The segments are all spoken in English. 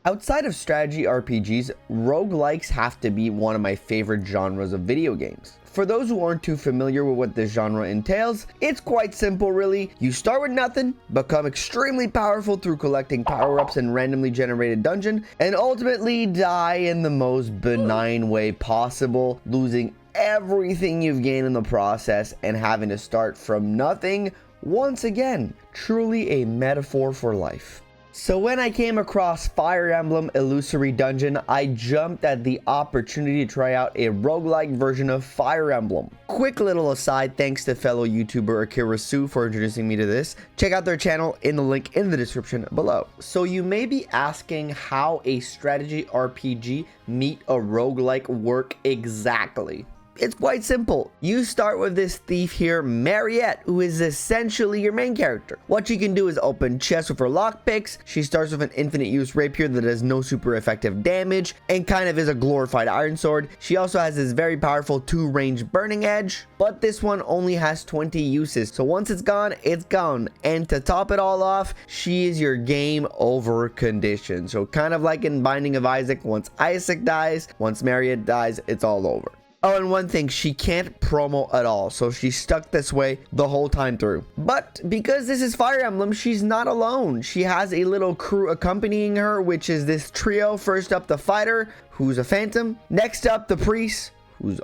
Outside of strategy RPGs, roguelikes have to be one of my favorite genres of video games. For those who aren't too familiar with what this genre entails, it's quite simple really. You start with nothing, become extremely powerful through collecting power-ups in randomly generated dungeon, and ultimately die in the most benign way possible, losing everything you've gained in the process and having to start from nothing once again. Truly a metaphor for life. So when I came across Fire Emblem Illusory Dungeon, I jumped at the opportunity to try out a roguelike version of Fire Emblem. Quick little aside, thanks to fellow YouTuber Akira Su for introducing me to this. Check out their channel in the link in the description below. So you may be asking how a strategy RPG meet a roguelike work exactly. It's quite simple. You start with this thief here, Mariette, who is essentially your main character. What she can do is open chests with her lockpicks. She starts with an infinite use rapier that does no super effective damage and kind of is a glorified iron sword. She also has this very powerful 2-range burning edge, but this one only has 20 uses. So once it's gone, it's gone. And to top it all off, she is your game over condition. So kind of like in Binding of Isaac, once Isaac dies, once Mariette dies, it's all over. Oh, and one thing, she can't promo at all, so she's stuck this way the whole time through. But because this is Fire Emblem, she's not alone. She has a little crew accompanying her, which is this trio. First up, the fighter, who's a phantom. Next up, the priest, who's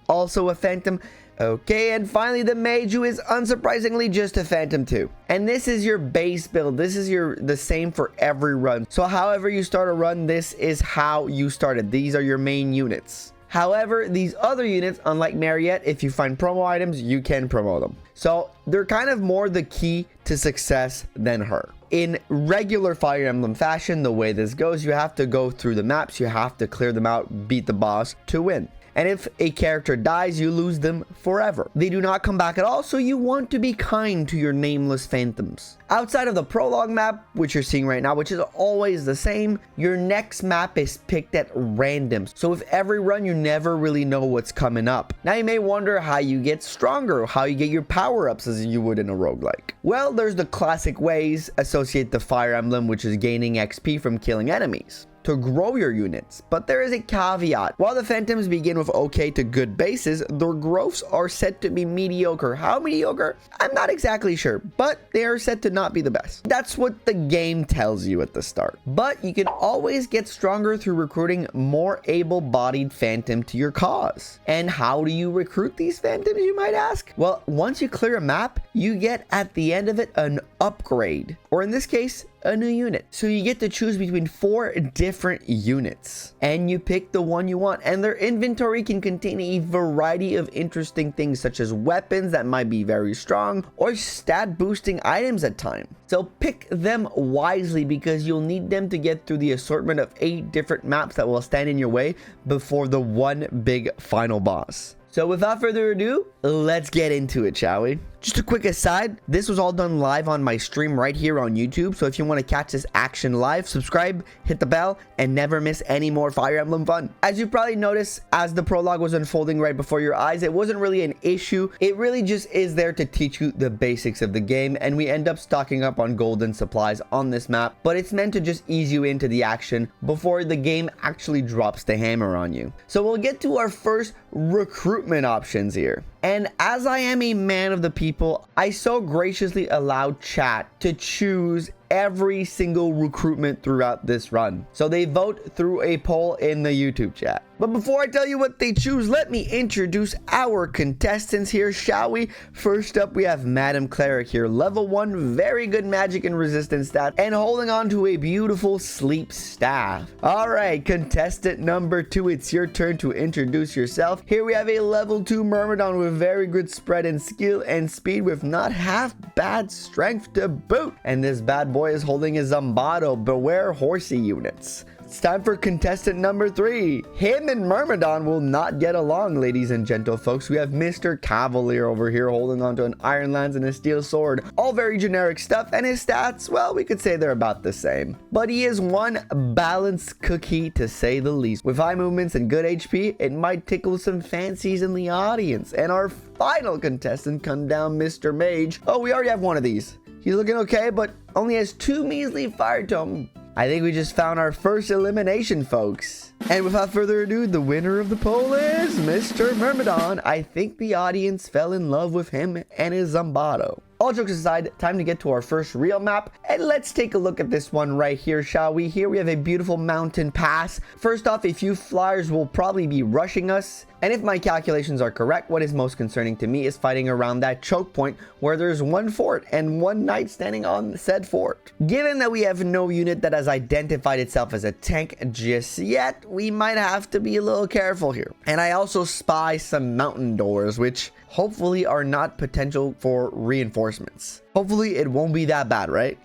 also a phantom. Okay, and finally the mage, who is unsurprisingly just a phantom too. And this is your base build. This is the same for every run. So however you start a run, this is how you started. These are your main units. However, these other units, unlike Mariette, if you find promo items, you can promo them. So they're kind of more the key to success than her. In regular Fire Emblem fashion, the way this goes, you have to go through the maps, you have to clear them out, beat the boss to win. And if a character dies, you lose them forever. They do not come back at all, so you want to be kind to your nameless phantoms. Outside of the prologue map, which you're seeing right now, which is always the same, your next map is picked at random. So with every run, you never really know what's coming up. Now you may wonder how you get stronger, how you get your power-ups as you would in a roguelike. Well, there's the classic ways. Associate the Fire Emblem, which is gaining XP from killing enemies, to grow your units. But there is a caveat. While the phantoms begin with okay to good bases, their growths are said to be mediocre. How mediocre? I'm not exactly sure, but they are said to not be the best. That's what the game tells you at the start. But you can always get stronger through recruiting more able-bodied phantom to your cause. And how do you recruit these phantoms, you might ask? Well, once you clear a map, you get at the end of it an upgrade, or in this case, a new unit. So you get to choose between 4 different units and you pick the one you want, and their inventory can contain a variety of interesting things such as weapons that might be very strong or stat boosting items at times. So pick them wisely because you'll need them to get through the assortment of 8 different maps that will stand in your way before the one big final boss. So without further ado, let's get into it, shall we? Just a quick aside, this was all done live on my stream right here on YouTube, so if you want to catch this action live, subscribe, hit the bell, and never miss any more Fire Emblem fun. As you probably noticed, as the prologue was unfolding right before your eyes, it wasn't really an issue. It really just is there to teach you the basics of the game, and we end up stocking up on golden supplies on this map, but it's meant to just ease you into the action before the game actually drops the hammer on you. So we'll get to our first recruitment options here. And as I am a man of the people, I so graciously allowed chat to choose every single recruitment throughout this run. So they vote through a poll in the YouTube chat. But before I tell you what they choose, let me introduce our contestants here, shall we? First up, we have Madam Cleric here, level 1, very good magic and resistance stat, and holding on to a beautiful sleep staff. All right, contestant number 2, it's your turn to introduce yourself. Here we have a level 2 Myrmidon with very good spread and skill and speed with not half bad strength to boot. And this bad boy is holding a Zambado, beware horsey units. It's time for contestant number 3. Him and Myrmidon will not get along, ladies and gentle folks. We have Mr. Cavalier over here holding onto an Iron Lance and a Steel Sword. All very generic stuff, and his stats, well, we could say they're about the same. But he is one balanced cookie, to say the least. With high movements and good HP, it might tickle some fancies in the audience. And our final contestant comes down, Mr. Mage. Oh, we already have one of these. He's looking okay, but only has 2 measly fire tome. I think we just found our first elimination, folks. And without further ado, the winner of the poll is Mr. Myrmidon. I think the audience fell in love with him and his Zombato. All jokes aside, time to get to our first real map, and let's take a look at this one right here, shall we? Here we have a beautiful mountain pass. First off, a few flyers will probably be rushing us, and if my calculations are correct, what is most concerning to me is fighting around that choke point where there's one fort and one knight standing on said fort. Given that we have no unit that has identified itself as a tank just yet, we might have to be a little careful here. And I also spy some mountain doors, which hopefully are not potential for reinforcements. Hopefully it won't be that bad, right?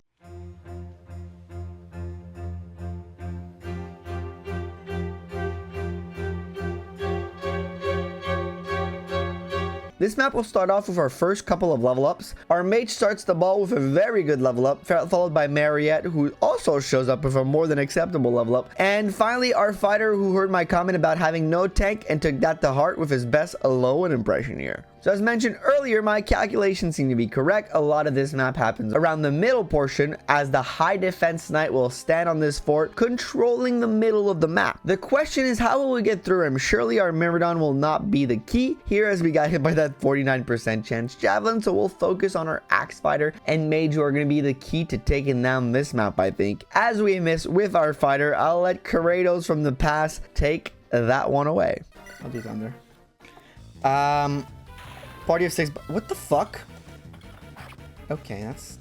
This map will start off with our first couple of level ups. Our mage starts the ball with a very good level up, followed by Mariette, who also shows up with a more than acceptable level up. And finally, our fighter, who heard my comment about having no tank and took that to heart with his best Alolan impression here. So as mentioned earlier, my calculations seem to be correct. A lot of this map happens around the middle portion, as the high defense knight will stand on this fort, controlling the middle of the map. The question is, how will we get through him? Surely our Myrmidon will not be the key here, as we got hit by that 49% chance javelin, so we'll focus on our axe fighter and mage, who are going to be the key to taking down this map, I think. As we miss with our fighter, I'll let Kratos from the past take that one away. I'll do thunder. Party of 6. What the fuck? Okay, that's...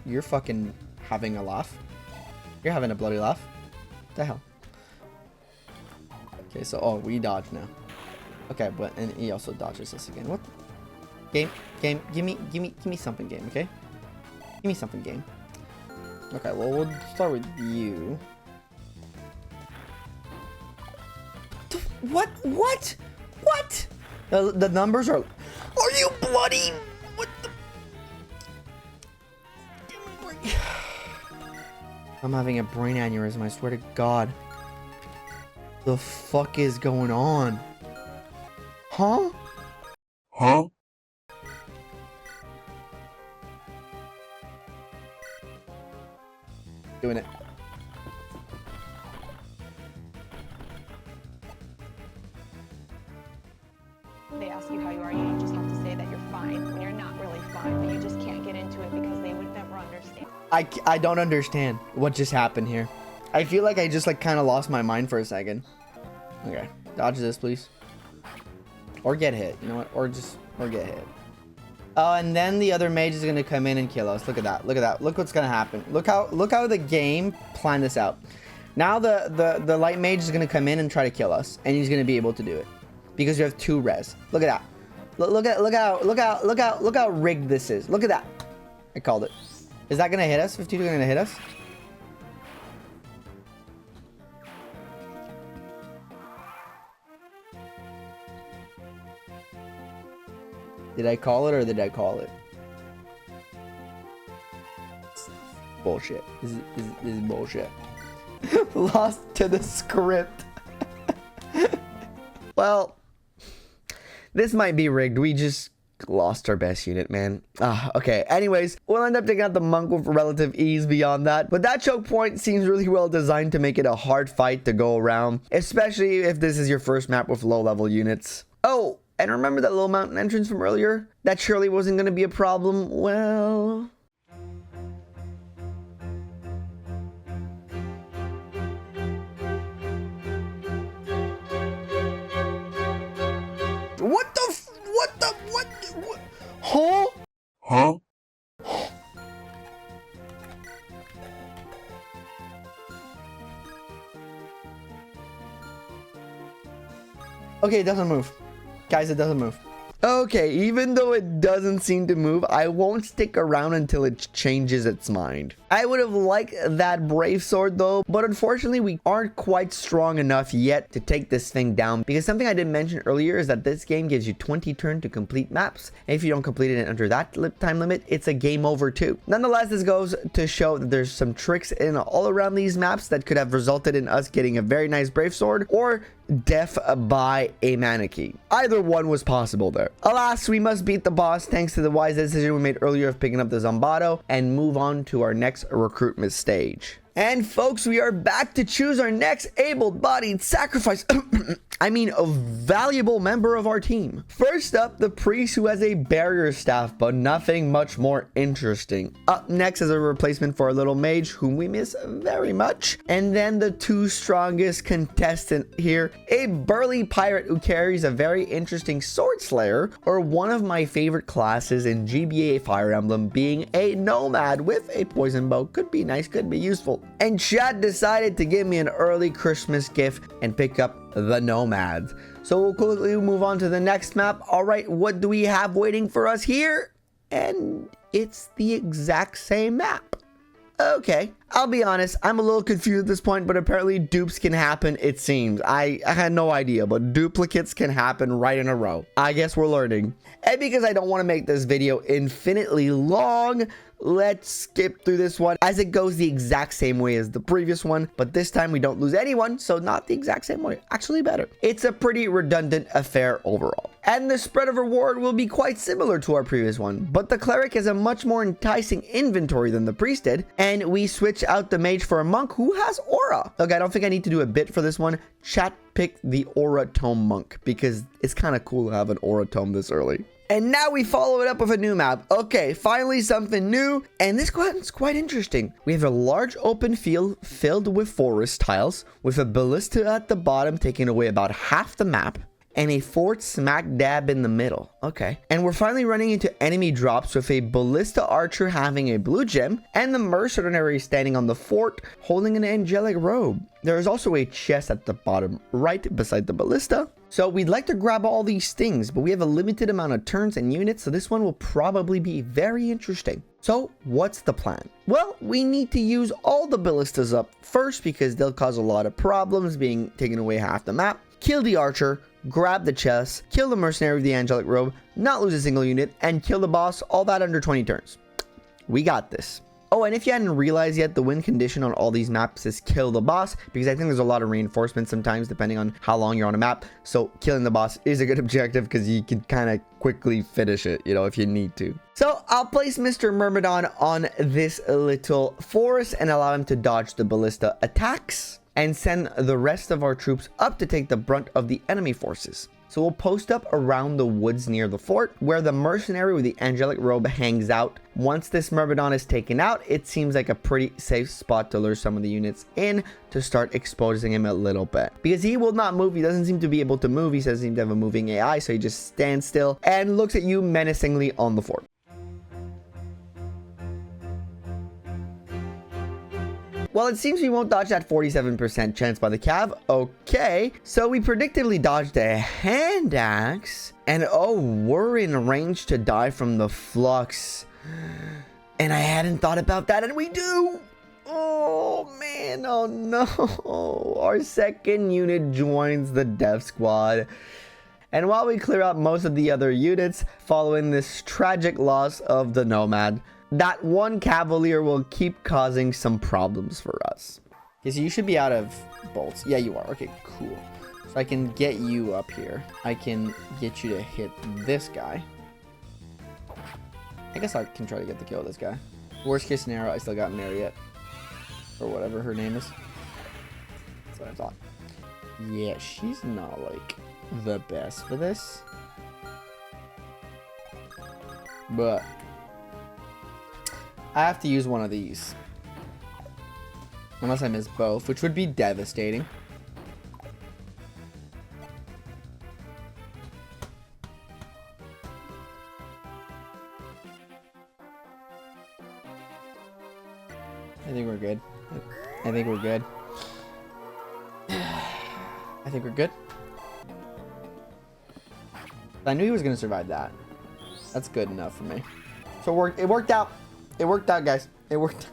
You're fucking having a laugh. You're having a bloody laugh. What the hell? Okay, so... Oh, we dodge now. Okay, but... And he also dodges us again. What? Game. Give me something, game, okay? Give me something, game. Okay, well, we'll start with you. What? The numbers are... Are you bloody... What the... I'm having a brain aneurysm, I swear to God. The fuck is going on? Huh? Doing it. They ask you how you are, you just have to say that you're fine when you're not really fine, but you just can't get into it because they would never understand. I don't understand what just happened here. I feel like I just like kind of lost my mind for a second. Okay, dodge this, please. Or get hit, you know what? Or get hit. Oh, and then the other mage is gonna come in and kill us. Look at that. Look at that. Look what's gonna happen. Look how the game planned this out. Now the light mage is gonna come in and try to kill us, and he's gonna be able to do it. Because you have 2 res. Look at that. Look how rigged this is. Look at that. I called it. Is that gonna hit us? 52 gonna hit us? Did I call it or did I call it? Bullshit. This is bullshit. Lost to the script. Well, this might be rigged. We just lost our best unit, man. Okay. Anyways, we'll end up taking out the monk with relative ease beyond that. But that choke point seems really well designed to make it a hard fight to go around, especially if this is your first map with low level units. Oh, and remember that little mountain entrance from earlier? That surely wasn't going to be a problem. Well... What? Huh? Okay, it doesn't move. Guys, it doesn't move. Okay, even though it doesn't seem to move, I won't stick around until it changes its mind. I would have liked that brave sword though, but unfortunately we aren't quite strong enough yet to take this thing down, because something I didn't mention earlier is that this game gives you 20 turns to complete maps, and if you don't complete it under that time limit, it's a game over too. Nonetheless, this goes to show that there's some tricks in all around these maps that could have resulted in us getting a very nice brave sword or death by a mana key. Either one was possible there. Alas, we must beat the boss thanks to the wise decision we made earlier of picking up the Zombato and move on to our next recruitment stage. And folks, we are back to choose our next able-bodied sacrifice. I mean, a valuable member of our team. First up, the priest who has a barrier staff, but nothing much more interesting. Up next is a replacement for our little mage, whom we miss very much. And then the two strongest contestant here, a burly pirate who carries a very interesting sword slayer, or one of my favorite classes in GBA Fire Emblem, being a nomad with a poison bow. Could be nice, could be useful. And Chad decided to give me an early Christmas gift and pick up the nomads. So we'll quickly move on to the next map. All right, what do we have waiting for us here? And it's the exact same map. Okay, I'll be honest, I'm a little confused at this point, but apparently dupes can happen, it seems. I had no idea, but duplicates can happen right in a row. I guess we're learning. And because I don't want to make this video infinitely long, let's skip through this one as it goes the exact same way as the previous one, but this time we don't lose anyone, so not the exact same way, actually better. It's a pretty redundant affair overall. And the spread of reward will be quite similar to our previous one, but the cleric has a much more enticing inventory than the priest did, and we switch out the mage for a monk who has aura. Look, I don't think I need to do a bit for this one. Chat picked the aura tome monk because it's kind of cool to have an aura tome this early. And now we follow it up with a new map. Okay, finally something new. And this one's quite interesting. We have a large open field filled with forest tiles, with a ballista at the bottom taking away about half the map, and a fort smack dab in the middle. Okay. And we're finally running into enemy drops with a ballista archer having a blue gem, and the mercenary standing on the fort holding an angelic robe. There is also a chest at the bottom right beside the ballista. So we'd like to grab all these things, but we have a limited amount of turns and units, so this one will probably be very interesting. So what's the plan? Well, we need to use all the ballistas up first because they'll cause a lot of problems, being taken away half the map. Kill the archer, grab the chest, kill the mercenary with the angelic robe, not lose a single unit, and kill the boss, all that under 20 turns. We got this. Oh, and if you hadn't realized yet, the win condition on all these maps is kill the boss, because I think there's a lot of reinforcements sometimes depending on how long you're on a map. So killing the boss is a good objective because you can kind of quickly finish it, you know, if you need to. So I'll place Mr. Myrmidon on this little forest and allow him to dodge the ballista attacks, and send the rest of our troops up to take the brunt of the enemy forces. So we'll post up around the woods near the fort, where the mercenary with the angelic robe hangs out. Once this Myrmidon is taken out, it seems like a pretty safe spot to lure some of the units in to start exposing him a little bit. Because he will not move, he doesn't seem to be able to move, he doesn't seem to have a moving AI, so he just stands still and looks at you menacingly on the fort. Well, it seems we won't dodge that 47% chance by the cav. Okay, so we predictably dodged a hand axe. And oh, we're in range to die from the flux. And I hadn't thought about that, and we do. Oh, man, oh no. Our second unit joins the death squad. And while we clear out most of the other units, following this tragic loss of the nomad, that one cavalier will keep causing some problems for us. Okay, so you should be out of bolts. Yeah, you are. Okay, cool. So I can get you up here. I can get you to hit this guy. I guess I can try to get the kill of this guy. Worst case scenario, I still got Mariette. Or whatever her name is. That's what I thought. Yeah, she's not, like, the best for this. But I have to use one of these. Unless I miss both, which would be devastating. I think we're good. I think we're good. I think we're good. I knew he was going to survive that. That's good enough for me. So it worked out. It worked out, guys. It worked.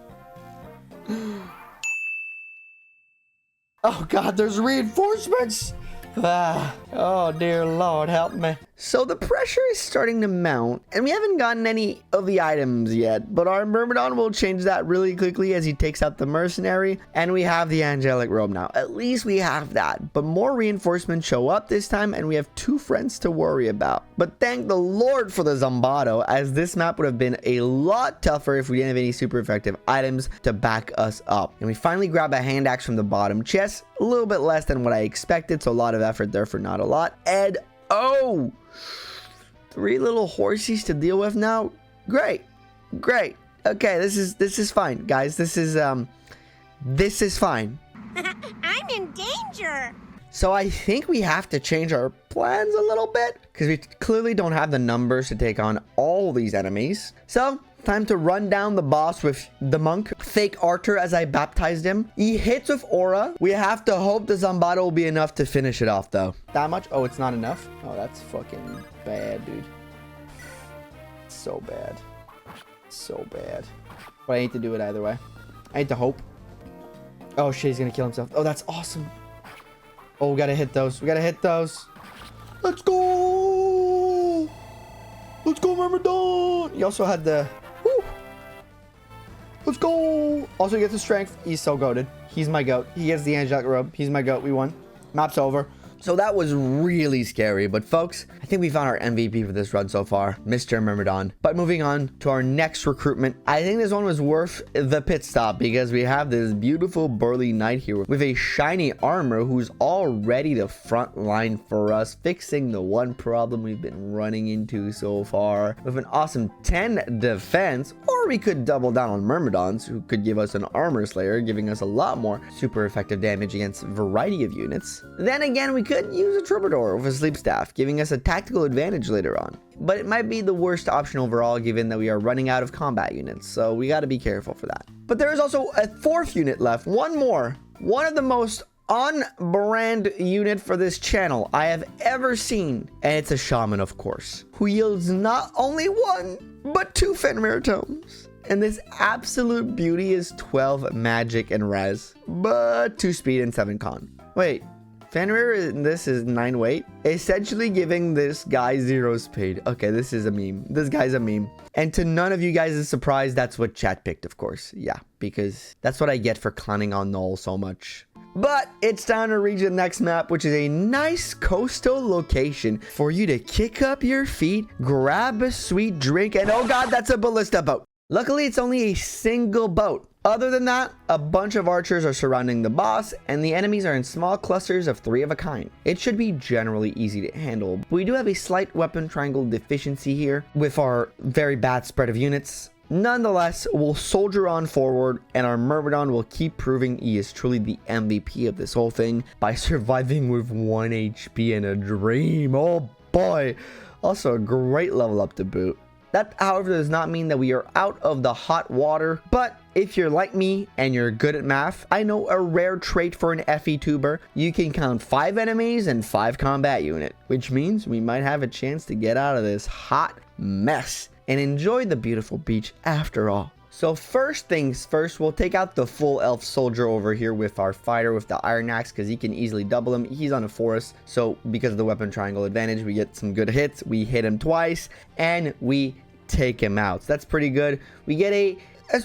Oh, God, there's reinforcements. Oh, dear Lord, help me. So the pressure is starting to mount, and we haven't gotten any of the items yet, but our Myrmidon will change that really quickly as he takes out the mercenary, and we have the angelic robe now. At least we have that, but more reinforcements show up this time, and we have 2 friends to worry about. But thank the Lord for the Zombato, as this map would have been a lot tougher if we didn't have any super effective items to back us up. And we finally grab a hand axe from the bottom chest, a little bit less than what I expected, so a lot of effort there for not a lot. And oh, 3 little horsies to deal with now. Great. Okay, this is fine, guys. This is fine. I'm in danger. So I think we have to change our plans a little bit because we clearly don't have the numbers to take on all these enemies. So time to run down the boss with the monk, fake Arthur, as I baptized him. He hits with aura. We have to hope the Zombato will be enough to finish it off, though. That much? Oh, it's not enough? Oh, that's fucking bad, dude. So bad. So bad. But I hate to do it either way. I hate to hope. Oh, shit, he's gonna kill himself. Oh, that's awesome. Oh, we gotta hit those. Let's go! Let's go, Myrmidon! He also had the... Woo! Let's go! Also gets the strength. He's so goated. He's my goat. He gets the angelic robe. He's my goat. We won. Map's over. So that was really scary, but folks, I think we found our MVP for this run so far, Mr. Myrmidon. But moving on to our next recruitment, I think this one was worth the pit stop because we have this beautiful burly knight here with a shiny armor who's already the front line for us, fixing the one problem we've been running into so far with an awesome 10 defense, or we could double down on Myrmidons who could give us an armor slayer, giving us a lot more super effective damage against a variety of units. Then again, we could use a troubadour with a sleep staff, giving us a tactical advantage later on. But it might be the worst option overall given that we are running out of combat units, so we got to be careful for that. But there is also a 4th unit left, one more. One of the most on-brand unit for this channel I have ever seen, and it's a shaman, of course, who yields not only 1, but 2 Fenrir tomes. And this absolute beauty is 12 magic and res, but 2 speed and 7 con. Wait. Fenrir in this is 9 weight, essentially giving this guy 0 speed. Okay, this is a meme. This guy's a meme. And to none of you guys' surprise, that's what chat picked, of course. Yeah, because that's what I get for clowning on Null so much. But it's time to reach the next map, which is a nice coastal location for you to kick up your feet, grab a sweet drink, and oh god, that's a ballista boat. Luckily, it's only a single boat. Other than that, a bunch of archers are surrounding the boss, and the enemies are in small clusters of 3 of a kind. It should be generally easy to handle, but we do have a slight weapon triangle deficiency here with our very bad spread of units. Nonetheless, we'll soldier on forward, and our Myrmidon will keep proving he is truly the MVP of this whole thing by surviving with 1 HP and a dream. Oh boy! Also a great level up to boot. That, however, does not mean that we are out of the hot water, but if you're like me and you're good at math, I know a rare trait for an FE tuber. You can count 5 enemies and 5 combat unit, which means we might have a chance to get out of this hot mess and enjoy the beautiful beach after all. So first things first, we'll take out the full elf soldier over here with our fighter with the iron axe because he can easily double him. He's on a forest, so because of the weapon triangle advantage, we get some good hits. We hit him twice and we take him out. So that's pretty good. We get a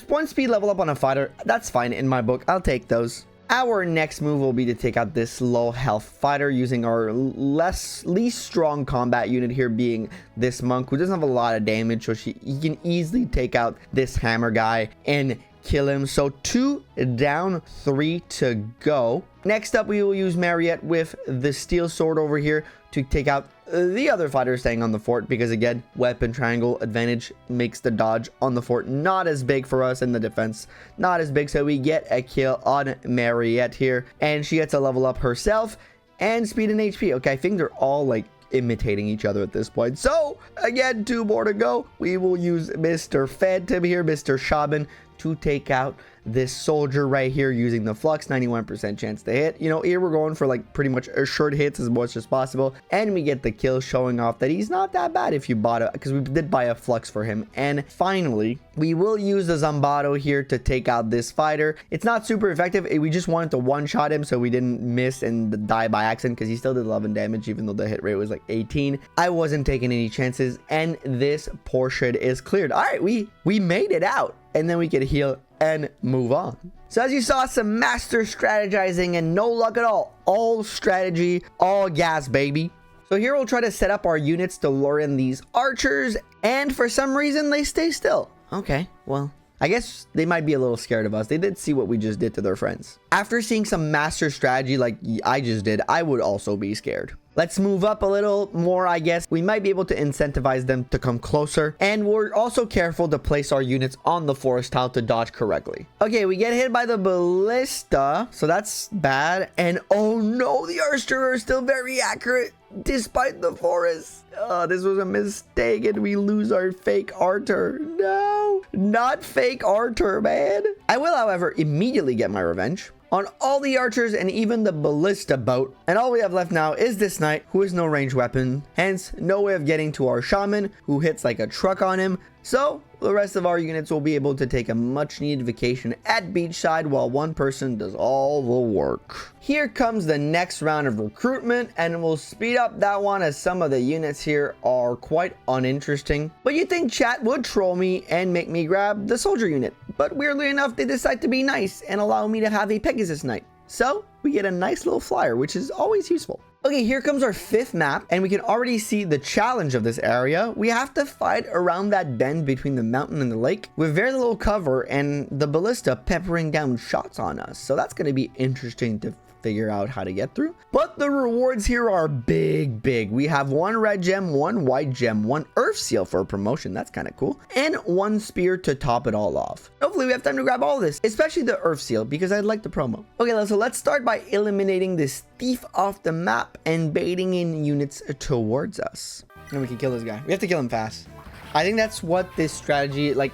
1 speed level up on a fighter. That's fine in my book. I'll take those. Our next move will be to take out this low health fighter using our least strong combat unit here being this monk who doesn't have a lot of damage, so he can easily take out this hammer guy and kill him. So 2 down, 3 to go. Next up, we will use Mariette with the steel sword over here to take out the other fighter staying on the fort because, again, weapon triangle advantage makes the dodge on the fort not as big for us and the defense not as big. So we get a kill on Mariette here, and she gets a level up herself and speed and HP. Okay, I think they're all like imitating each other at this point. So again, 2 more to go. We will use Mr. Phantom here, Mr. Shaman, to take out this soldier right here using the flux, 91% chance to hit. You know, here we're going for like pretty much assured hits as much as possible, and we get the kill, showing off that he's not that bad if you bought it, because we did buy a flux for him. And finally, we will use the Zombato here to take out this fighter. It's not super effective. We just wanted to one-shot him so we didn't miss and die by accident, because he still did 11 damage even though the hit rate was like 18. I wasn't taking any chances, and this portion is cleared. All right, we made it out, and then we can heal and move on. So as you saw, some master strategizing and no luck at all strategy, all gas, baby. So here we'll try to set up our units to lure in these archers, and for some reason they stay still. Okay, well, I guess they might be a little scared of us. They did see what we just did to their friends. After seeing some master strategy like I just did, I would also be scared. Let's move up a little more, I guess. We might be able to incentivize them to come closer. And we're also careful to place our units on the forest tile to dodge correctly. Okay, we get hit by the ballista, so that's bad. And oh no, the archers are still very accurate despite the forest. Oh, this was a mistake, and we lose our fake Arthur. No, not fake Arthur, man. I will, however, immediately get my revenge on all the archers and even the ballista boat. And all we have left now is this knight, who has no ranged weapon, hence no way of getting to our shaman, who hits like a truck on him. So the rest of our units will be able to take a much needed vacation at beachside while one person does all the work. Here comes the next round of recruitment, and we'll speed up that one as some of the units here are quite uninteresting. But you think chat would troll me and make me grab the soldier unit. But weirdly enough, they decide to be nice and allow me to have a Pegasus Knight. So we get a nice little flyer, which is always useful. Okay, here comes our 5th map, and we can already see the challenge of this area. We have to fight around that bend between the mountain and the lake with very little cover, and the ballista peppering down shots on us. So that's going to be interesting to figure out how to get through. But the rewards here are big. We have 1 red gem, 1 white gem, 1 earth seal for a promotion. That's kind of cool. And 1 spear to top it all off. Hopefully we have time to grab all of this, especially the earth seal, because I'd like the promo. Okay, so let's start by eliminating this thief off the map and baiting in units towards us. And we can kill this guy. We have to kill him fast. I think that's what this strategy, like,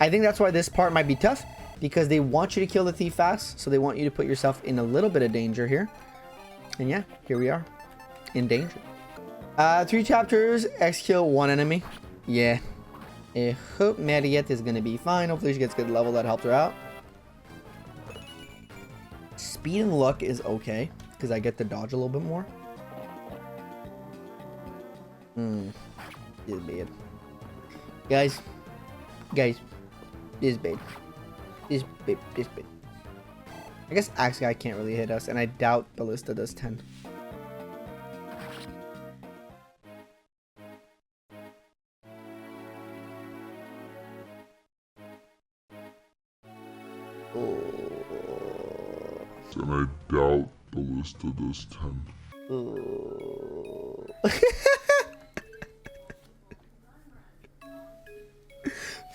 I think that's why this part might be tough, because they want you to kill the thief fast, so they want you to put yourself in a little bit of danger here. And yeah, here we are, in danger. 3 chapters, X-kill 1 enemy. Yeah. I hope Mariette is gonna be fine. Hopefully she gets good level, that helped her out. Speed and luck is okay, because I get to dodge a little bit more. This is bad. Guys, this is bad. This bit. I guess Axe Guy can't really hit us, and I doubt Ballista does 10. And I doubt Ballista does 10.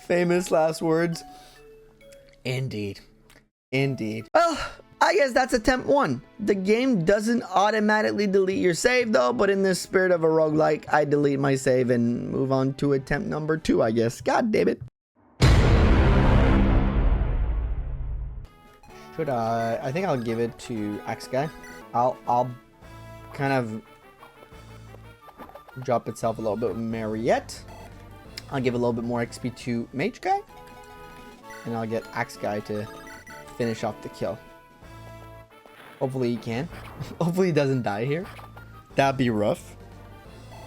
Famous last words. Indeed. Well, I guess that's attempt 1. The game doesn't automatically delete your save though, but in the spirit of a roguelike, I delete my save and move on to attempt number 2, I guess. God damn it. Should I think I'll give it to Axe Guy. I'll kind of drop itself a little bit with Mariette. I'll give a little bit more XP to Mage Guy. And I'll get Axe Guy to finish off the kill. Hopefully he can. Hopefully he doesn't die here. That'd be rough.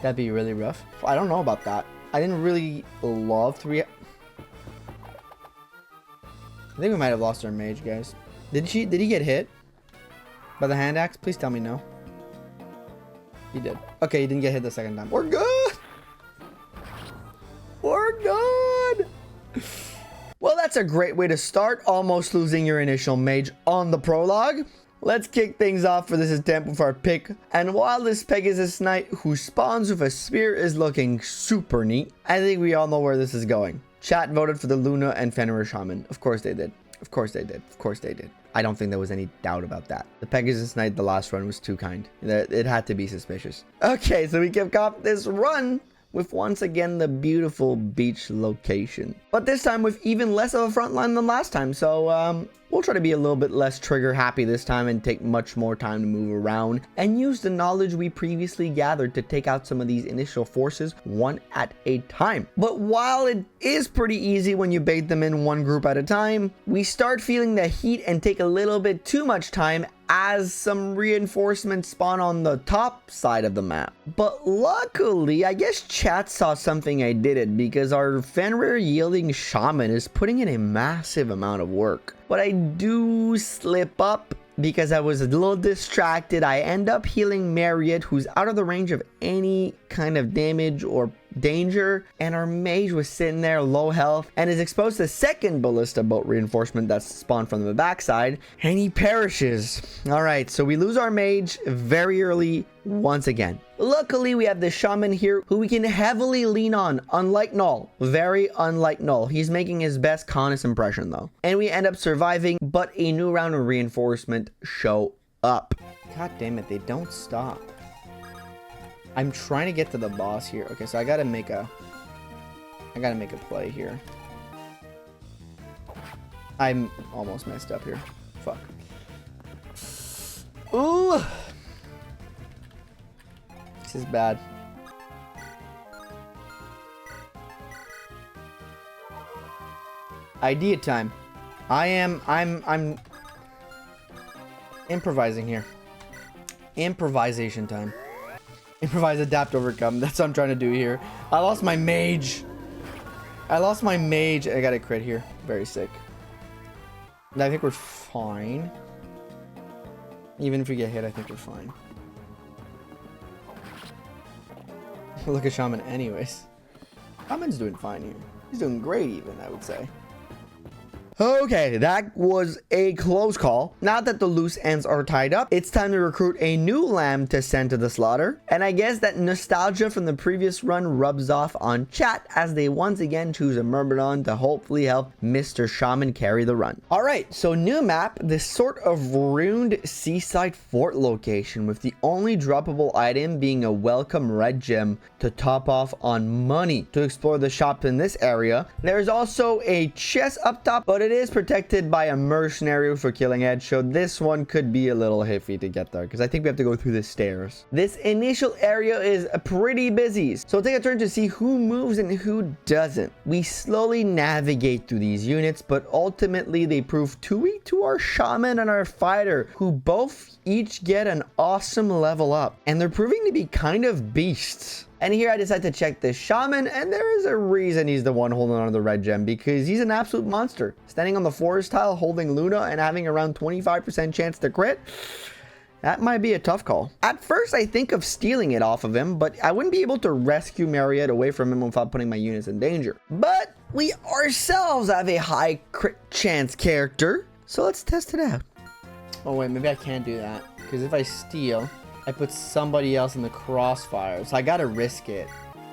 That'd be really rough. I don't know about that. I didn't really love 3. I think we might have lost our mage, guys. Did he get hit by the hand axe? Please tell me no. He did. Okay, he didn't get hit the second time. We're good. We're good. Well, that's a great way to start, almost losing your initial mage on the prologue. Let's kick things off for this attempt with our pick. And while this Pegasus Knight who spawns with a spear is looking super neat, I think we all know where this is going. Chat voted for the Luna and Fenrir Shaman. Of course they did. Of course they did. Of course they did. I don't think there was any doubt about that. The Pegasus Knight, the last run was too kind. It had to be suspicious. Okay, so we kick off this run with once again the beautiful beach location. But this time with even less of a front line than last time, so we'll try to be a little bit less trigger happy this time and take much more time to move around and use the knowledge we previously gathered to take out some of these initial forces one at a time. But while it is pretty easy when you bait them in one group at a time, we start feeling the heat and take a little bit too much time as some reinforcements spawn on the top side of the map. But luckily, I guess chat saw something I did it, because our Fenrir yielding shaman is putting in a massive amount of work. But I do slip up because I was a little distracted. I end up healing Marriott, who's out of the range of any kind of damage or danger, and our mage was sitting there low health and is exposed to the second ballista bolt reinforcement that's spawned from the backside, and he perishes. All right, so we lose our mage very early once again. Luckily, we have the shaman here who we can heavily lean on, unlike Null. Very unlike Null. He's making his best Conus impression though. And we end up surviving, but a new round of reinforcement show up. God damn it, they don't stop. I'm trying to get to the boss here. Okay, so I gotta make a play here. I'm almost messed up here. Fuck. Ooh. This is bad. Idea time. I'm improvising here. Improvisation time. Improvise, adapt, overcome. That's what I'm trying to do here. I lost my mage. I got a crit here. Very sick. I think we're fine. Even if we get hit, I think we're fine. Look at Shaman anyways. Shaman's doing fine here. He's doing great even, I would say. Okay, that was a close call. Now that the loose ends are tied up, it's time to recruit a new lamb to send to the slaughter. And I guess that nostalgia from the previous run rubs off on chat as they once again choose a Myrmidon to hopefully help Mr. Shaman carry the run. All right, so new map, this sort of ruined seaside fort location with the only droppable item being a welcome red gem to top off on money. To explore the shop in this area, there's also a chest up top, but it is protected by a mercenary for killing edge, so this one could be a little iffy to get there because I think we have to go through the stairs. This initial area is pretty busy, so take a turn to see who moves and who doesn't. We slowly navigate through these units, but ultimately they prove too weak to our shaman and our fighter, who both each get an awesome level up, and they're proving to be kind of beasts. And here I decide to check this shaman, and there is a reason he's the one holding on to the red gem, because he's an absolute monster. Standing on the forest tile, holding Luna, and having around 25% chance to crit. That might be a tough call. At first, I think of stealing it off of him, but I wouldn't be able to rescue Marriott away from him without putting my units in danger. But we ourselves have a high crit chance character, so let's test it out. Oh wait, maybe I can't do that, because if I steal, I put somebody else in the crossfire, so I gotta risk it.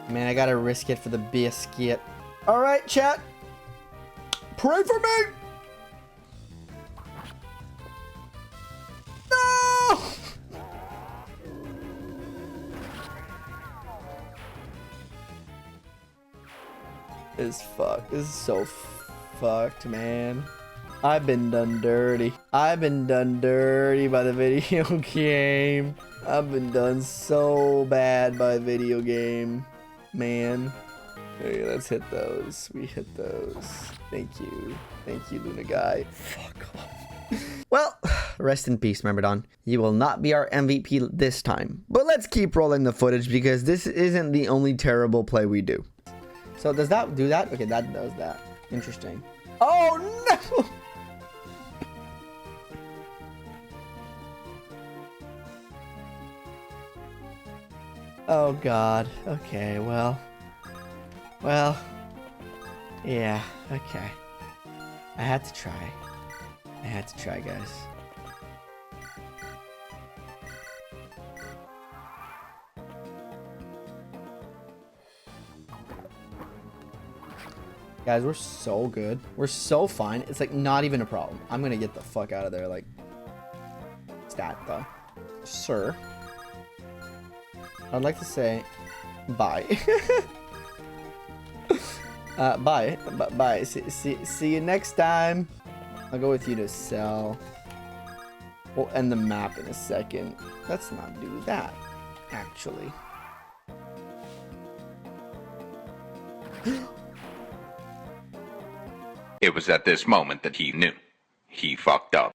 Man, I gotta risk it for the biscuit. All right, chat. Pray for me! No! This is so fucked, man. I've been done dirty. I've been done dirty by the video game. I've been done so bad by video game, man. Okay, let's hit those. We hit those. Thank you, Luna guy. Fuck off. Well, rest in peace, Myrmidon. You will not be our MVP this time. But let's keep rolling the footage because this isn't the only terrible play we do. So does that do that? Okay, that does that. Interesting. Oh no! Oh god. Okay, well, yeah, okay. I had to try, guys. Guys, we're so good. We're so fine. It's like not even a problem. I'm gonna get the fuck out of there, like, stat though. Sir, I'd like to say Bye. Bye. Bye. See you next time. I'll go with you to sell. We'll end the map in a second. Let's not do that, actually. It was at this moment that he knew. He fucked up.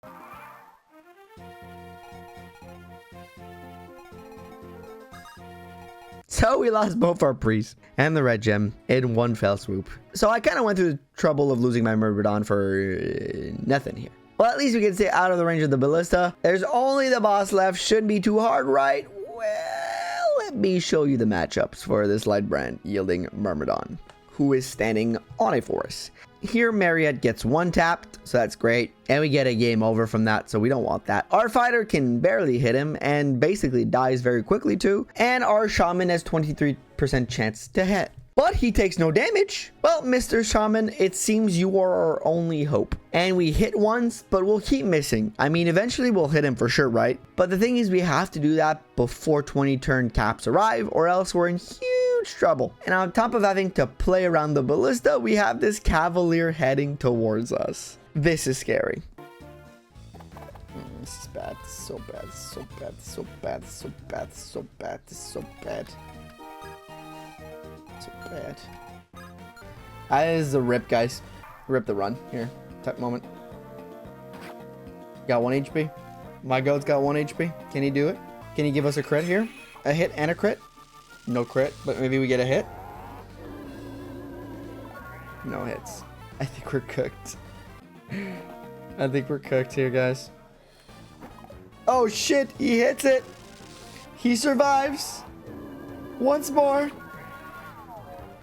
So we lost both our priests and the red gem in one fell swoop. So I kind of went through the trouble of losing my Myrmidon for nothing here. Well, at least we can stay out of the range of the ballista. There's only the boss left. Shouldn't be too hard, right? Well, let me show you the matchups for this light brand yielding Myrmidon, who is standing on a forest. Here, Marriott gets one tapped, so that's great. And we get a game over from that, so we don't want that. Our fighter can barely hit him and basically dies very quickly too. And our shaman has 23% chance to hit. But he takes no damage. Well, Mr. Shaman, it seems you are our only hope. And we hit once, but we'll keep missing. I mean, eventually we'll hit him for sure, right? But the thing is, we have to do that before 20 turn caps arrive, or else we're in huge trouble. And on top of having to play around the ballista, we have this cavalier heading towards us. This is scary. This is bad. This is so bad. This is so bad. This is so bad. This is so bad. This is so bad. This is so bad. So bad. That is a rip, guys. Rip the run here. Type moment. Got 1 HP. My goat's got 1 HP. Can he do it? Can he give us a crit here? A hit and a crit? No crit, but maybe we get a hit. No hits. I think we're cooked. I think we're cooked here, guys. Oh shit, he hits it. He survives. Once more.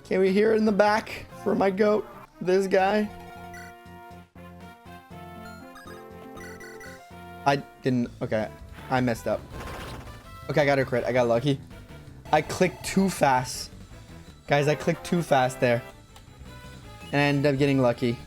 Can we hear it in the back for my goat? This guy. I didn't. Okay. I messed up. Okay, I got a crit. I got lucky. I clicked too fast. Guys, I clicked too fast there. And I ended up getting lucky.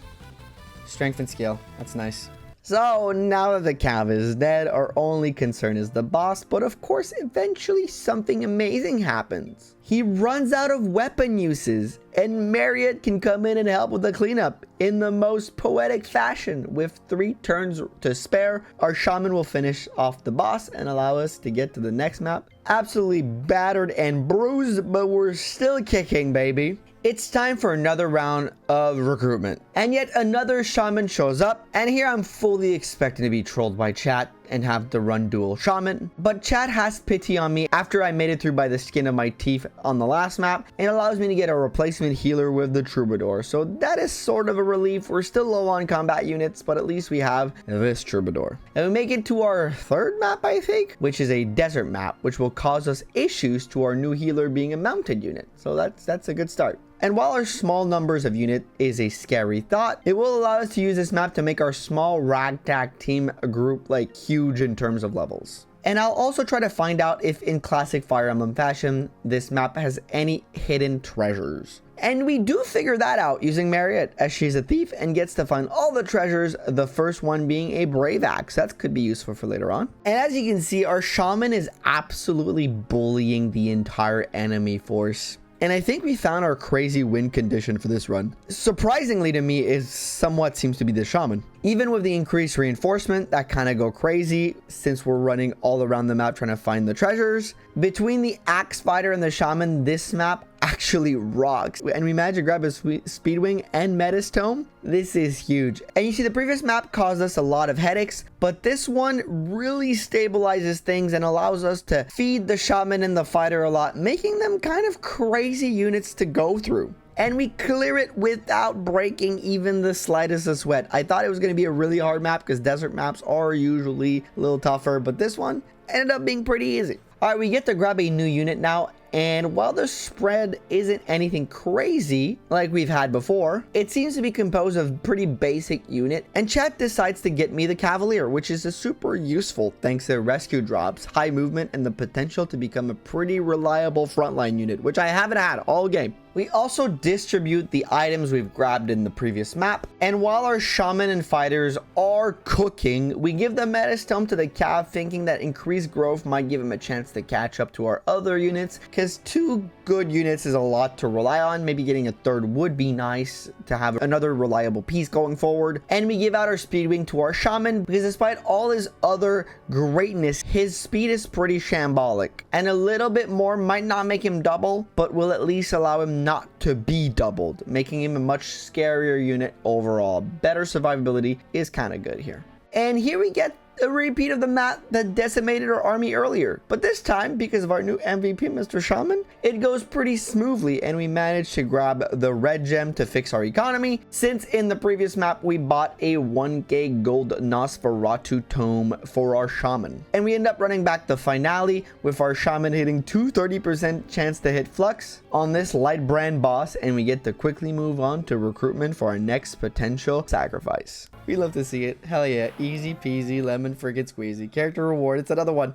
Strength and skill. That's nice. So now that the cav is dead, our only concern is the boss, but of course eventually something amazing happens. He runs out of weapon uses, and Marriott can come in and help with the cleanup in the most poetic fashion. With 3 turns to spare, our shaman will finish off the boss and allow us to get to the next map. Absolutely battered and bruised, but we're still kicking, baby. It's time for another round of recruitment. And yet another shaman shows up, and here I'm fully expecting to be trolled by chat and have to run dual shaman. But chat has pity on me after I made it through by the skin of my teeth on the last map, and allows me to get a replacement healer with the troubadour. So that is sort of a relief. We're still low on combat units, but at least we have this troubadour. And we make it to our 3rd map, I think, which is a desert map, which will cause us issues to our new healer being a mounted unit. So that's a good start. And while our small numbers of unit is a scary thought, it will allow us to use this map to make our small ragtag team group like huge in terms of levels. And I'll also try to find out if in classic Fire Emblem fashion, this map has any hidden treasures. And we do figure that out using Marriott, as she's a thief and gets to find all the treasures, the first one being a brave axe. That could be useful for later on. And as you can see, our shaman is absolutely bullying the entire enemy force. And I think we found our crazy win condition for this run. Surprisingly to me is somewhat seems to be the shaman. Even with the increased reinforcement, that kind of go crazy since we're running all around the map trying to find the treasures. Between the axe fighter and the shaman, this map actually rocks. And we managed to grab a speedwing and metis tome. This is huge. And you see, the previous map caused us a lot of headaches, but this one really stabilizes things and allows us to feed the shaman and the fighter a lot, making them kind of crazy units to go through. And we clear it without breaking even the slightest of sweat. I thought it was going to be a really hard map because desert maps are usually a little tougher, but this one ended up being pretty easy. All right, we get to grab a new unit now. And while the spread isn't anything crazy like we've had before, it seems to be composed of pretty basic unit. And chat decides to get me the Cavalier, which is a super useful thanks to rescue drops, high movement, and the potential to become a pretty reliable frontline unit, which I haven't had all game. We also distribute the items we've grabbed in the previous map, and while our shaman and fighters are cooking, we give the meta stone to the cav, thinking that increased growth might give him a chance to catch up to our other units, because 2 good units is a lot to rely on. Maybe getting a 3rd would be nice to have another reliable piece going forward. And we give out our speed wing to our shaman, because despite all his other greatness, his speed is pretty shambolic, and a little bit more might not make him double, but will at least allow him not to be doubled, making him a much scarier unit overall. Better survivability is kind of good here. And here we get a repeat of the map that decimated our army earlier, but this time, because of our new MVP, Mr. Shaman, it goes pretty smoothly, and we managed to grab the red gem to fix our economy, since in the previous map we bought a 1k gold Nosferatu tome for our shaman. And we end up running back the finale with our shaman hitting 230% chance to hit flux on this light brand boss, and we get to quickly move on to recruitment for our next potential sacrifice. We love to see it. Hell yeah. Easy peasy, lemon friggin' squeezy. Character reward. It's another one.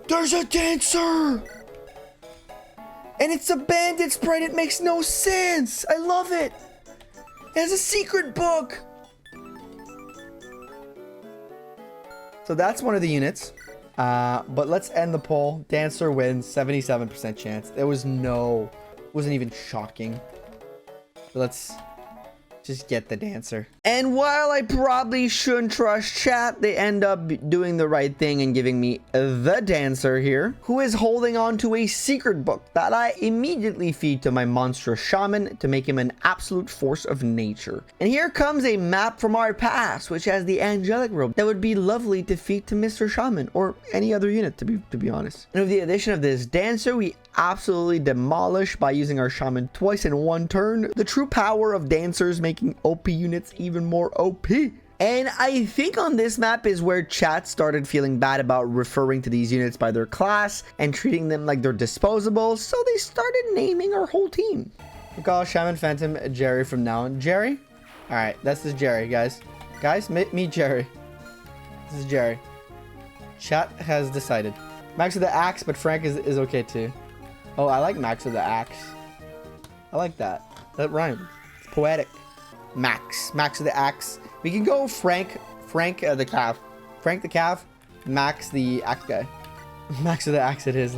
There's a dancer! And it's a bandit sprite. It makes no sense. I love it. It has a secret book. So that's one of the units. But let's end the poll. Dancer wins. 77% chance. There was wasn't even shocking. So let's just get the dancer. And while I probably shouldn't trust chat, they end up doing the right thing and giving me the dancer here, who is holding on to a secret book that I immediately feed to my monstrous shaman to make him an absolute force of nature. And here comes a map from our past, which has the angelic robe that would be lovely to feed to Mr. Shaman or any other unit, to be honest. And with the addition of this dancer, we absolutely demolish by using our shaman twice in one turn. The true power of dancers making OP units even more OP. And I think on this map is where chat started feeling bad about referring to these units by their class and treating them like they're disposable, so they started naming our whole team. We call Shaman Phantom Jerry from now on. Jerry? Alright, this is Jerry, guys. Guys, meet Jerry. This is Jerry. Chat has decided. Max with the axe, but Frank is okay too. Oh, I like Max with the axe. I like that. That rhymes. It's poetic. Max with the axe. We can go Frank the calf. Frank the calf, Max the axe guy. Max with the axe it is.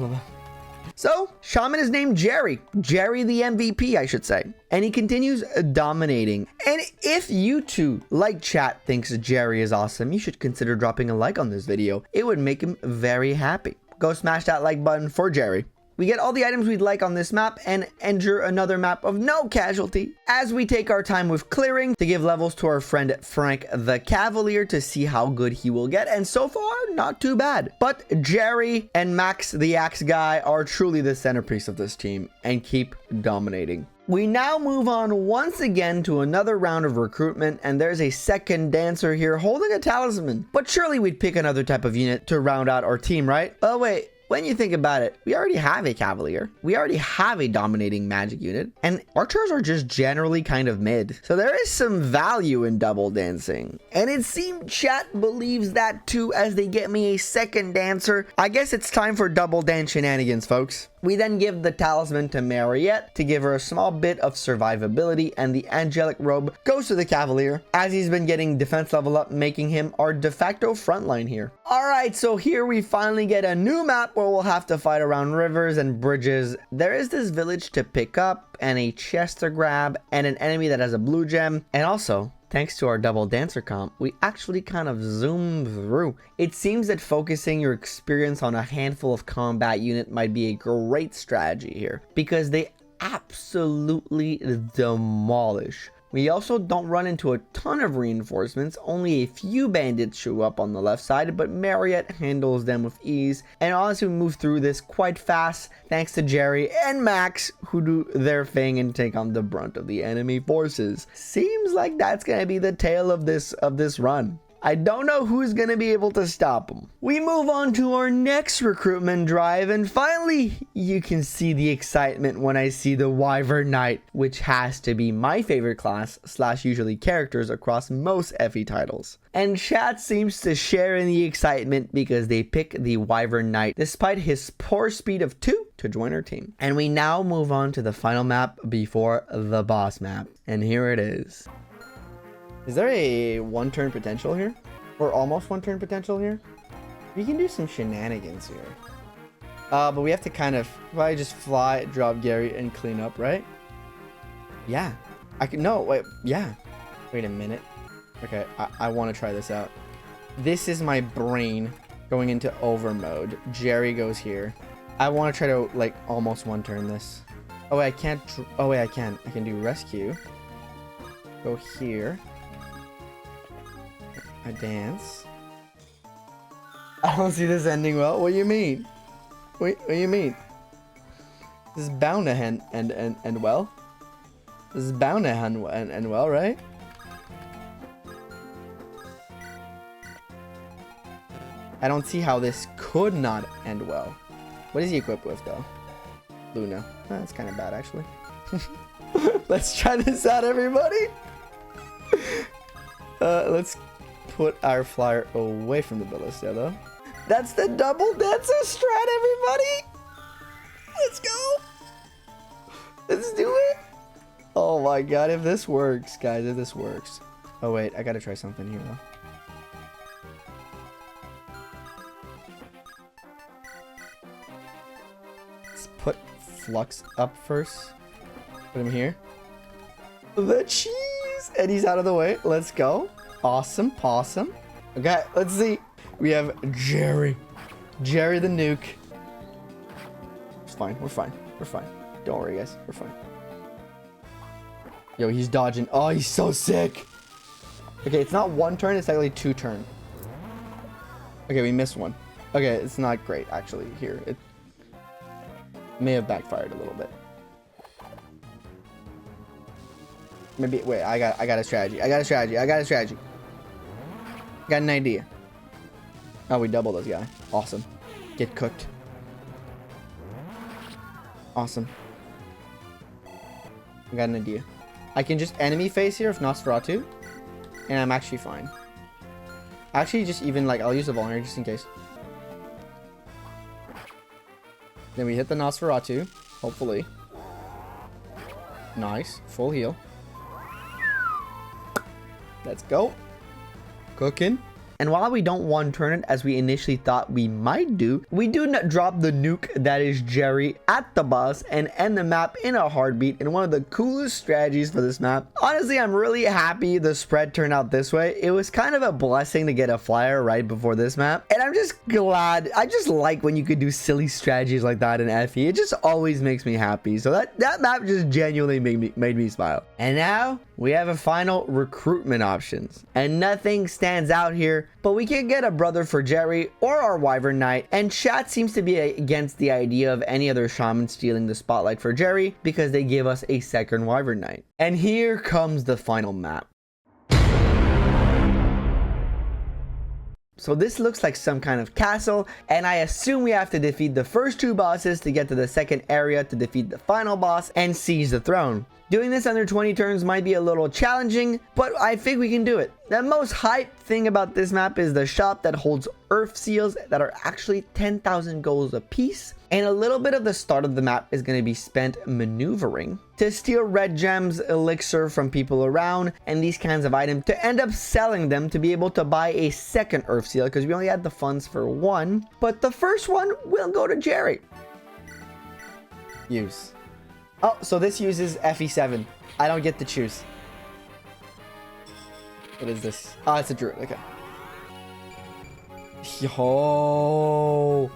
So, Shaman is named Jerry. Jerry the MVP, I should say. And he continues dominating. And if you too, like chat, thinks Jerry is awesome, you should consider dropping a like on this video. It would make him very happy. Go smash that like button for Jerry. We get all the items we'd like on this map and enter another map of no casualty as we take our time with clearing to give levels to our friend Frank the Cavalier to see how good he will get. And so far, not too bad. But Jerry and Max the Axe guy are truly the centerpiece of this team and keep dominating. We now move on once again to another round of recruitment, and there's a second dancer here holding a talisman. But surely we'd pick another type of unit to round out our team, right? Oh wait. When you think about it, we already have a Cavalier. We already have a dominating magic unit. And archers are just generally kind of mid. So there is some value in double dancing. And it seems chat believes that too as they get me a second dancer. I guess it's time for double dance shenanigans, folks. We then give the talisman to Mariette to give her a small bit of survivability, and the angelic robe goes to the Cavalier as he's been getting defense level up, making him our de facto frontline here. Alright, so here we finally get a new map where we'll have to fight around rivers and bridges. There is this village to pick up and a chest to grab and an enemy that has a blue gem, and also thanks to our double dancer comp, we actually kind of zoom through. It seems that focusing your experience on a handful of combat unit might be a great strategy here because they absolutely demolish. We also don't run into a ton of reinforcements, only a few bandits show up on the left side, but Mariette handles them with ease. And honestly, we move through this quite fast thanks to Jerry and Max, who do their thing and take on the brunt of the enemy forces. Seems like that's gonna be the tale of this run. I don't know who's going to be able to stop them. We move on to our next recruitment drive, and finally, you can see the excitement when I see the Wyvern Knight, which has to be my favorite class / usually characters across most FE titles. And chat seems to share in the excitement because they pick the Wyvern Knight despite his poor speed of 2 to join our team. And we now move on to the final map before the boss map. And here it is. Is there a one-turn potential here? Or almost one-turn potential here? We can do some shenanigans here. But we have to kind of probably just fly, drop Gary, and clean up, right? Yeah. I can, no, wait, yeah. Wait a minute. Okay, I want to try this out. This is my brain going into over mode. Jerry goes here. I want to try to, like, almost one-turn this. Oh, wait, I can't, oh, wait, I can. I can do rescue. Go here. I dance. I don't see this ending well. What do you mean? Wait, what do you mean? This is bound to end well. This is bound to end well, right? I don't see how this could not end well. What is he equipped with, though? Luna. Oh, that's kind of bad, actually. Let's try this out, everybody. Let's put our flyer away from the ballista, though. That's the double dancer strat, everybody. Let's go. Let's do it. Oh my god, if this works, guys, if this works. Oh wait, I gotta try something here, though. Let's put Flux up first. Put him here. The cheese! And he's out of the way. Let's go. Awesome, possum. Okay, let's see. We have Jerry. Jerry the nuke. It's fine. We're fine. We're fine. Don't worry, guys. We're fine. Yo, he's dodging. Oh, he's so sick. Okay, it's not one turn. It's actually 2 turn. Okay, we missed one. Okay, it's not great, actually, here. It may have backfired a little bit. Maybe, wait, I got a strategy. I got a strategy. Got an idea. Oh, we doubled this guy. Awesome. Get cooked. Awesome. I got an idea. I can just enemy face here with Nosferatu, and I'm actually fine. Actually, just even, like, I'll use the vulnerary just in case. Then we hit the Nosferatu, hopefully. Nice. Full heal. Let's go. Cooking. And while we don't one-turn it as we initially thought we might do, we do not drop the nuke that is Jerry at the boss and end the map in a heartbeat in one of the coolest strategies for this map. Honestly, I'm really happy the spread turned out this way. It was kind of a blessing to get a flyer right before this map. And I'm just glad. I just like when you could do silly strategies like that in FE. It just always makes me happy. So that map just genuinely made me smile. And now we have a final recruitment options. And nothing stands out here, but we can get a brother for Jerry or our Wyvern Knight, and chat seems to be against the idea of any other shaman stealing the spotlight for Jerry because they give us a second Wyvern Knight. And here comes the final map. So this looks like some kind of castle, and I assume we have to defeat the first 2 bosses to get to the second area to defeat the final boss and seize the throne. Doing this under 20 turns might be a little challenging, but I think we can do it. The most hype thing about this map is the shop that holds earth seals that are actually 10,000 golds a piece, and a little bit of the start of the map is going to be spent maneuvering to steal red gems, elixir from people around, and these kinds of items to end up selling them to be able to buy a second earth seal because we only had the funds for 1, but the first one will go to Jerry. Use. Oh, so this uses FE7. I don't get to choose. What is this? Oh, it's a druid. Okay. Yo.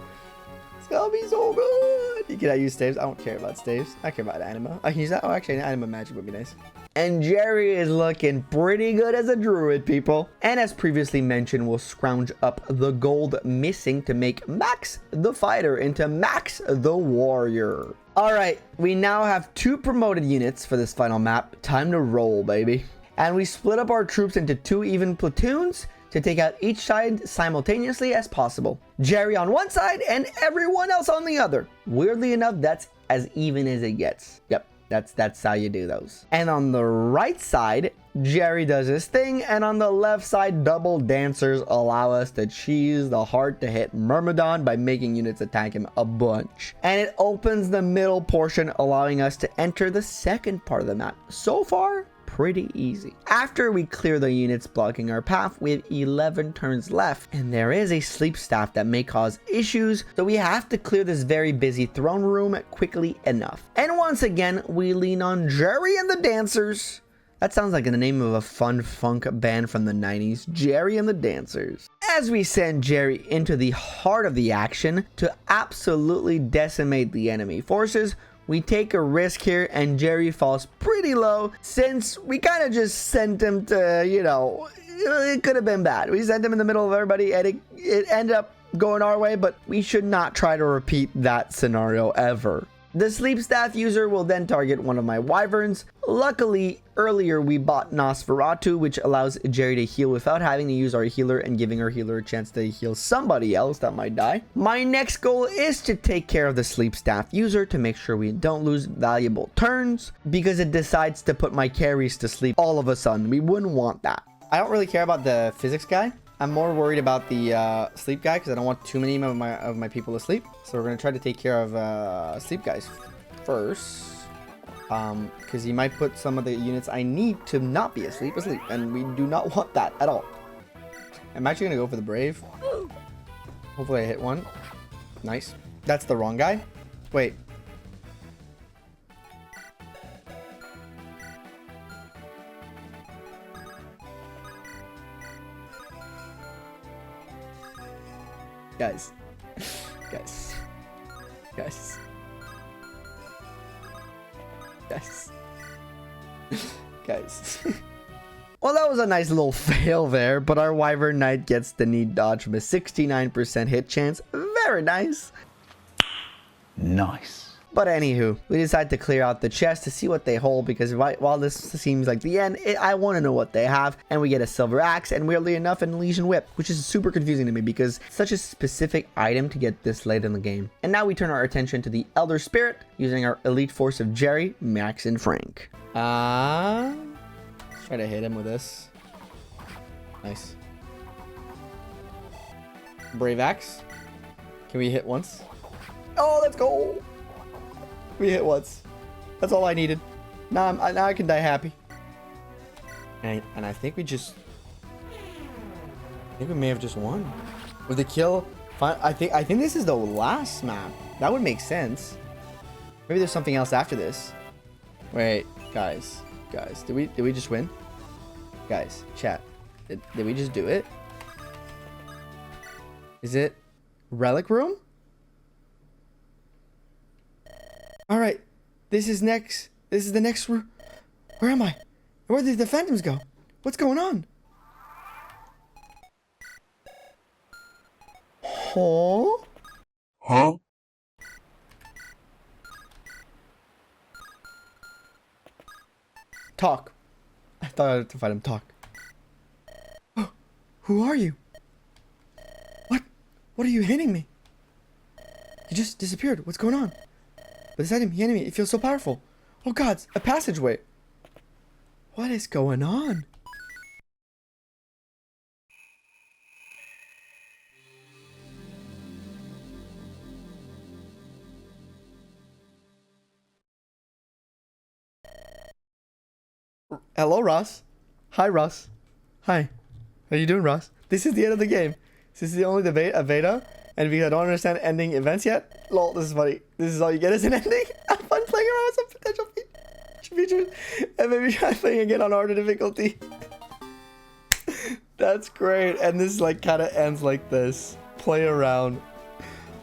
It's gonna be so good. Can I use staves? I don't care about staves. I care about anima. I can use that. Oh, actually, an anima magic would be nice. And Jerry is looking pretty good as a druid, people. And as previously mentioned, we'll scrounge up the gold missing to make Max the fighter into Max the warrior. All right, we now have 2 promoted units for this final map. Time to roll, baby. And we split up our troops into 2 even platoons to take out each side simultaneously as possible. Jerry on one side and everyone else on the other. Weirdly enough, that's as even as it gets. Yep. That's how you do those. And on the right side, Jerry does his thing, and on the left side, double dancers allow us to cheese the hard to hit Myrmidon by making units attack him a bunch. And it opens the middle portion, allowing us to enter the second part of the map. So far, pretty easy. After we clear the units blocking our path, we have 11 turns left, and there is a sleep staff that may cause issues, so we have to clear this very busy throne room quickly enough. And once again, we lean on Jerry and the Dancers. That sounds like the name of a fun funk band from the 90s, Jerry and the Dancers. As we send Jerry into the heart of the action to absolutely decimate the enemy forces, we take a risk here, and Jerry falls pretty low since we kind of just sent him to, you know, it could have been bad. We sent him in the middle of everybody, and it ended up going our way, but we should not try to repeat that scenario ever. The sleep staff user will then target one of my wyverns. Luckily, earlier we bought Nosferatu, which allows Jerry to heal without having to use our healer and giving our healer a chance to heal somebody else that might die. My next goal is to take care of the sleep staff user to make sure we don't lose valuable turns, because it decides to put my carries to sleep all of a sudden. We wouldn't want that. I don't really care about the physics guy. I'm more worried about the sleep guy because I don't want too many of my people to sleep. So we're going to try to take care of sleep guys first. Because he might put some of the units I need to not be asleep. And we do not want that at all. I'm actually going to go for the Brave. Hopefully I hit one. Nice. That's the wrong guy. Wait. Guys. Well, that was a nice little fail there, but our Wyvern Knight gets the knee dodge with a 69% hit chance. Very nice. Nice. But anywho, we decide to clear out the chest to see what they hold, because while this seems like the end, I want to know what they have. And we get a silver axe and, weirdly enough, an Elysian whip, which is super confusing to me because it's such a specific item to get this late in the game. And now we turn our attention to the Elder Spirit using our elite force of Jerry, Max, and Frank. Let's try to hit him with this. Nice. Brave axe. Can we hit once? Oh, let's go. We hit once. That's all I needed. Now I can die happy. And I think we may have just won. With the kill, I think this is the last map. That would make sense. Maybe there's something else after this. Wait, guys, did we just win? Guys, chat. Did we just do it? Is it Relic Room? All right, this is the next room. Where am I? Where did the phantoms go? What's going on? Huh? Talk. I thought I had to fight him. Talk. Oh, who are you? What are you hitting me? You just disappeared. What's going on? But this item, enemy, it feels so powerful. Oh gods, a passageway. What is going on? Hello, Ross. Hi, Ross. Hi. How you doing, Ross? This is the end of the game. This is the only a beta. And because I don't understand ending events yet, lol, this is funny. This is all you get as an ending. Have fun playing around with some potential features, and maybe try playing again on harder difficulty. That's great. And this like kind of ends like this. Play around.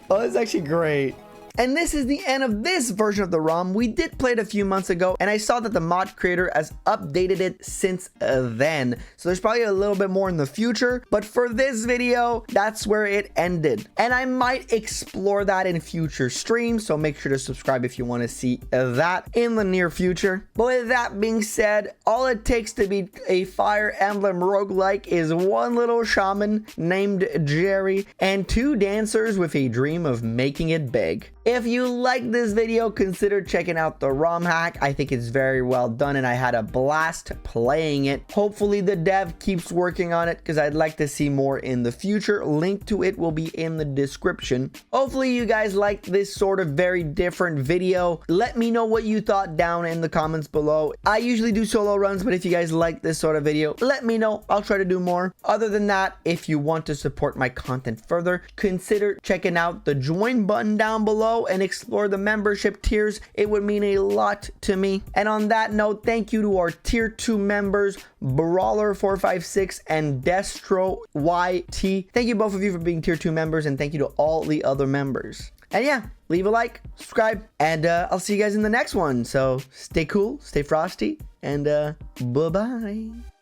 Oh, that's actually great. And this is the end of this version of the ROM. We did play it a few months ago, and I saw that the mod creator has updated it since then. So there's probably a little bit more in the future, but for this video, that's where it ended. And I might explore that in future streams, so make sure to subscribe if you want to see that in the near future. But with that being said, all it takes to be a Fire Emblem roguelike is one little shaman named Jerry and two dancers with a dream of making it big. If you like this video, consider checking out the ROM hack. I think it's very well done and I had a blast playing it. Hopefully the dev keeps working on it because I'd like to see more in the future. Link to it will be in the description. Hopefully you guys like this sort of very different video. Let me know what you thought down in the comments below. I usually do solo runs, but if you guys like this sort of video, let me know. I'll try to do more. Other than that, if you want to support my content further, consider checking out the join button down below and explore the membership tiers. It would mean a lot to me. And on that note, thank you to our tier 2 members, Brawler456 and Destro YT. Thank you both of you for being tier 2 members, and thank you to all the other members. And yeah, leave a like, subscribe, and I'll see you guys in the next one. So stay cool, stay frosty, and bye-bye.